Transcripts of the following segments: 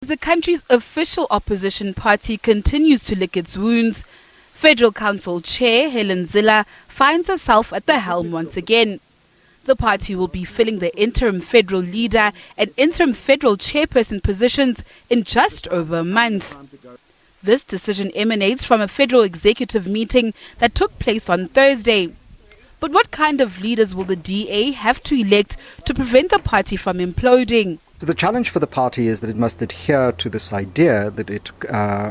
The country's official opposition party continues to lick its wounds. Federal Council Chair Helen Zille finds herself at the helm once again. The party will be filling the interim federal leader and interim federal chairperson positions in just over a month. This decision emanates from a federal executive meeting that took place on Thursday. But what kind of leaders will the DA have to elect to prevent the party from imploding? So the challenge for the party is that it must adhere to this idea that it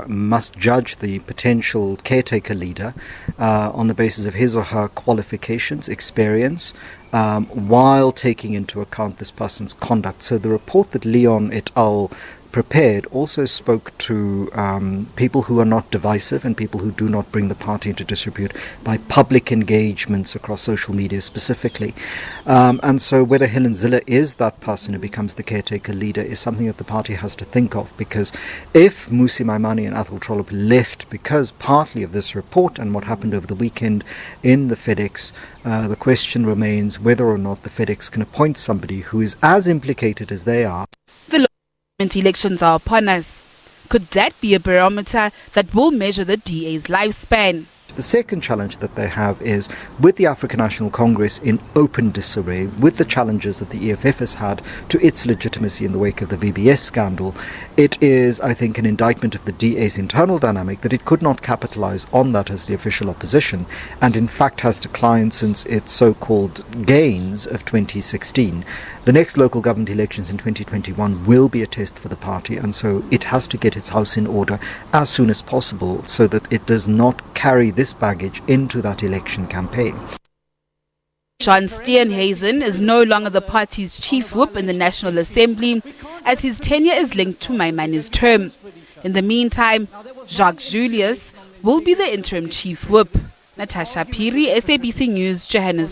must judge the potential caretaker leader on the basis of his or her qualifications, experience, while taking into account this person's conduct. So the report that Leon et al. Prepared also spoke to people who are not divisive and people who do not bring the party into disrepute by public engagements across social media specifically. And so whether Helen Zille is that person who becomes the caretaker leader is something that the party has to think of, because if Mmusi Maimane and Athol Trollip left because partly of this report and what happened over the weekend in the FedEx, the question remains whether or not the FedEx can appoint somebody who is as implicated as they are. Elections are upon us. Could that be a barometer that will measure the DA's lifespan? The second challenge that they have is, with the African National Congress in open disarray, with the challenges that the EFF has had to its legitimacy in the wake of the VBS scandal, it is, I think, an indictment of the DA's internal dynamic that it could not capitalize on that as the official opposition, and in fact has declined since its so-called gains of 2016. The next local government elections in 2021 will be a test for the party, and so it has to get its house in order as soon as possible so that it does not carry this baggage into that election campaign. John Steenhuisen is no longer the party's chief whip in the National Assembly, as his tenure is linked to Maimane's term. In the meantime, Jacques Julius will be the interim chief whip. Natasha Piri, SABC News, Johannesburg.